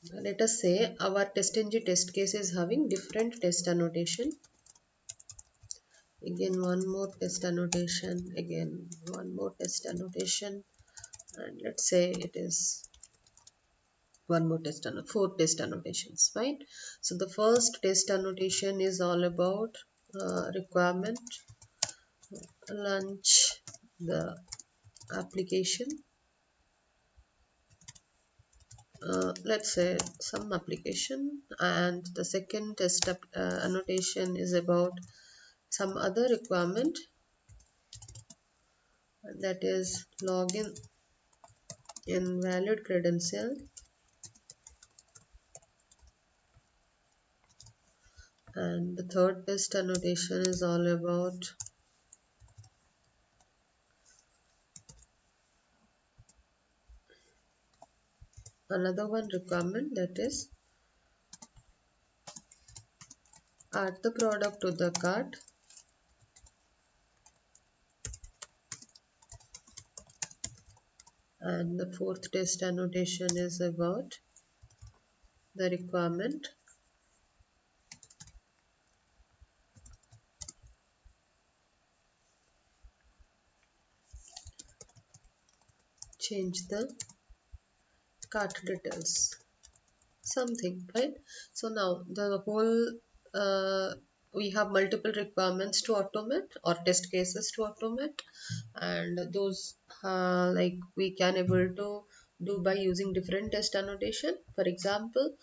Let us say our TestNG test case is having different test annotation. Again one more test annotation, again one more test annotation, and let's say it is one more test four test annotations, right? So the first test annotation is all about requirement launch the application, let's say some application, and the second test annotation is about some other requirement, that is login invalid credential, and the third test annotation is all about another one requirement, that is add the product to the cart, and the fourth test annotation is about the requirement change the cart details, something, right? So now the whole we have multiple requirements to automate or test cases to automate, and those like we can able to do by using different test annotation. For example,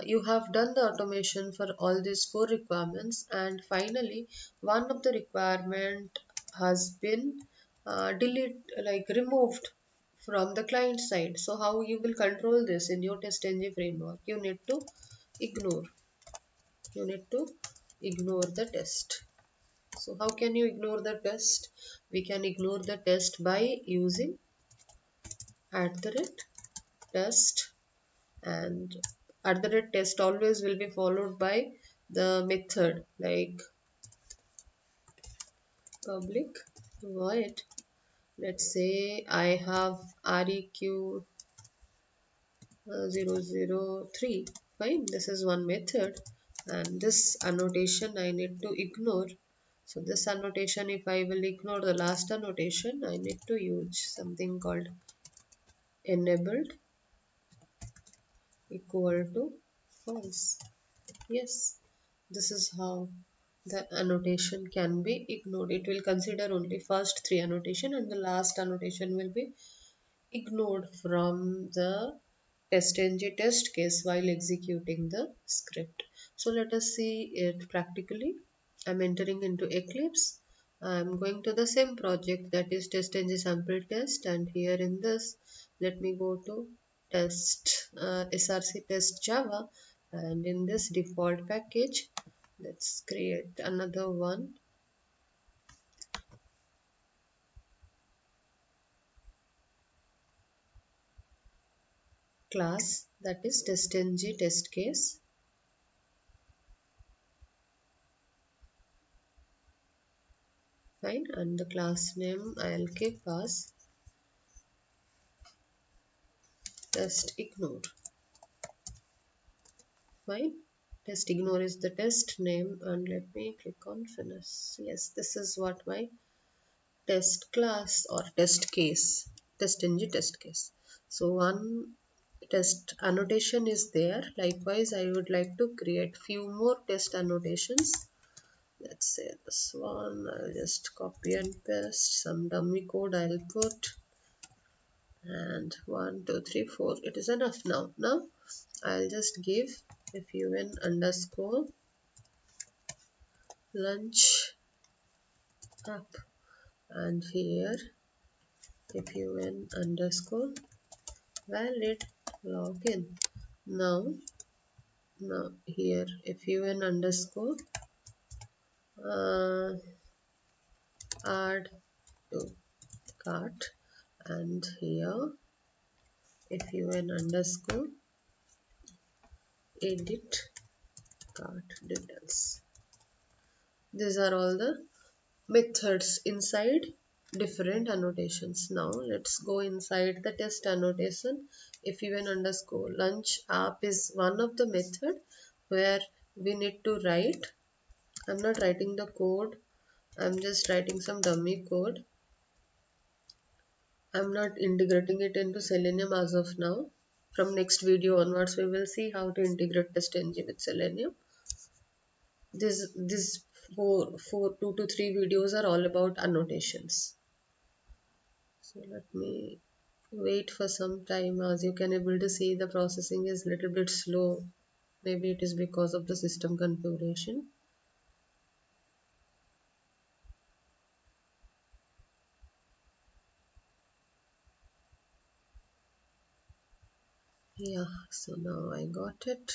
you have done the automation for all these four requirements, and finally one of the requirement has been delete like removed from the client side. So how you will control this in your TestNG framework? Ignore you need to ignore the test. So how can you ignore the test? We can ignore the test by using @test, and @test always will be followed by the method like public void. Let's say I have req 003, fine, this is one method, and this annotation I need to ignore. So this annotation, if I will ignore the last annotation, I need to use something called enabled equal to false. Yes, this is how the annotation can be ignored. It will consider only first three annotation, and the last annotation will be ignored from the TestNG test case while executing the script. So let us see it practically. I'm entering into Eclipse. I'm going to the same project, that is TestNG sample test, and here in this let me go to test src test java, and in this default package let's create another one class, that is TestNG test case. Fine, and the class name I'll keep as test ignore. Fine, test ignore is the test name, and let me click on finish. Yes, this is what my test class or test case, TestNG test case. So one test annotation is there. Likewise, I would like to create few more test annotations. Let's say this one, I'll just copy and paste some dummy code I'll put, and 1 2 3 4, it is enough. Now I'll just give fun underscore lunch up, and here fun underscore valid login. Now here fun underscore uh, add to cart, and here fun underscore edit cart details. These are all the methods inside different annotations. Now let's go inside the test annotation. If even underscore lunch app is one of the method where we need to write. I'm not writing the code. I'm just writing some dummy code. I'm not integrating it into Selenium as of now. From next video onwards, we will see how to integrate TestNG with Selenium. This four 2 to 3 videos are all about annotations. So let me wait for some time. As you can able to see, the processing is little bit slow. Maybe it is because of the system configuration. Yeah, so now I got it.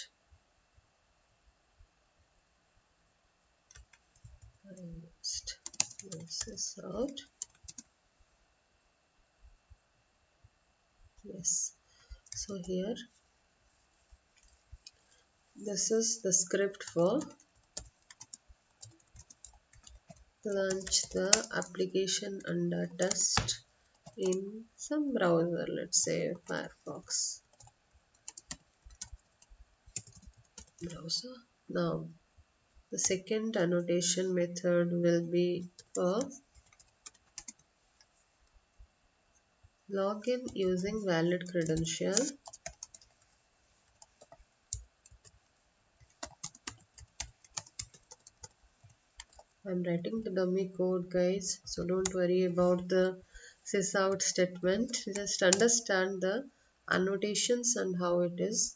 I just close this out. Yes. So here, this is the script for launch the application under test in some browser, let's say Firefox browser. Now the second annotation method will be for login using valid credential. I'm writing the dummy code, guys, so don't worry about the sysout statement. Just understand the annotations and how it is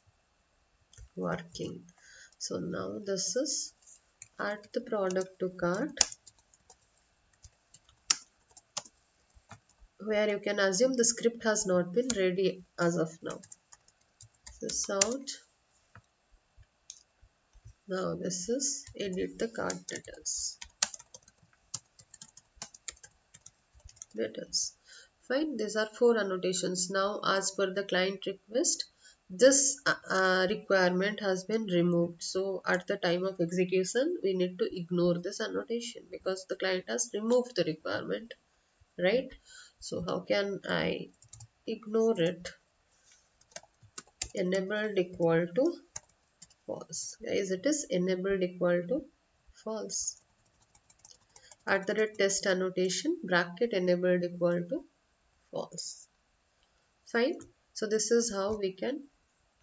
working. So now this is add the product to cart, where you can assume the script has not been ready as of now. This out. Now this is edit the cart details. Fine, these are 4 annotations. Now as per the client request, this requirement has been removed. So at the time of execution, we need to ignore this annotation because the client has removed the requirement, right? So how can I ignore it? Enabled equal to false. Guys, it is enabled equal to false. At the rate test annotation bracket enabled equal to false. Fine. So this is how we can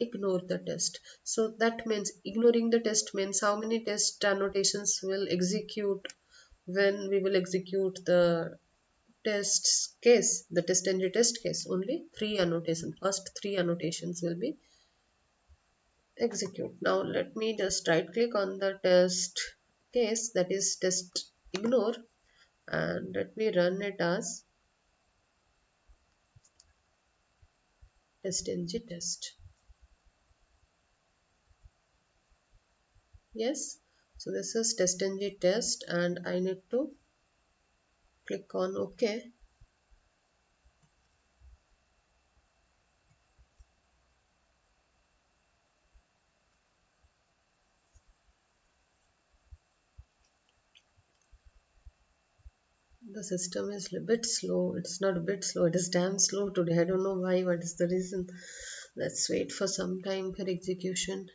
ignore the test. So that means ignoring the test means how many test annotations will execute when we will execute the test case, the TestNG test case. Only 3 annotations. First 3 annotations will be execute. Now let me just right click on the test case, that is test ignore, and let me run it as TestNG test. Yes, so this is TestNG test and I need to click on OK. The system is a bit slow. It's not a bit slow, it is damn slow today. I don't know why, what is the reason. Let's wait for some time for execution.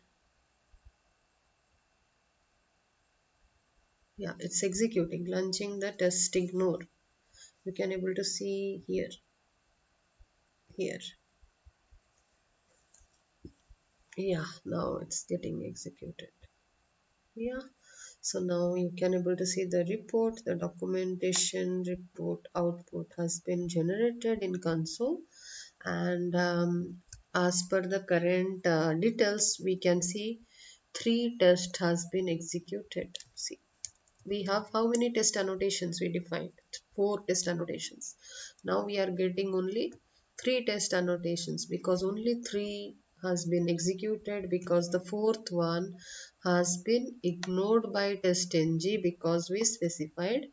Yeah, it's executing, launching the test ignore. You can able to see here. Yeah, now it's getting executed. Yeah, so now you can able to see the report, the documentation report output has been generated in console, and as per the current details we can see 3 tests has been executed. See, we have how many test annotations we defined? 4 test annotations. Now we are getting only 3 test annotations because only 3 has been executed, because the fourth one has been ignored by TestNG because we specified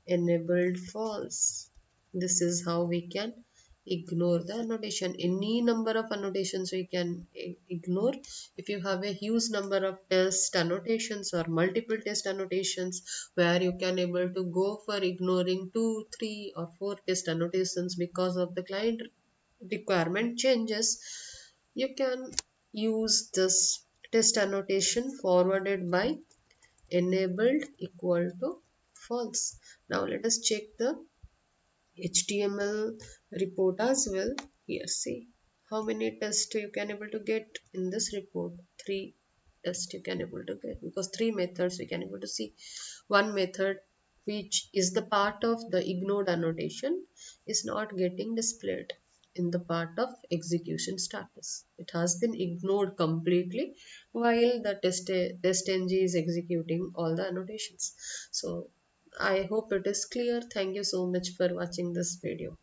enabled false. This is how we can ignore the annotation. Any number of annotations we can ignore. If you have a huge number of test annotations or multiple test annotations where you can able to go for ignoring 2, 3 or 4 test annotations because of the client requirement changes, you can use this test annotation forwarded by enabled equal to false. Now let us check the HTML report as well. Here, see how many tests you can able to get in this report. 3 tests you can able to get because 3 methods we can able to see. One method which is the part of the ignored annotation is not getting displayed in the part of execution status. It has been ignored completely while the TestNG is executing all the annotations. So I hope it is clear. Thank you so much for watching this video.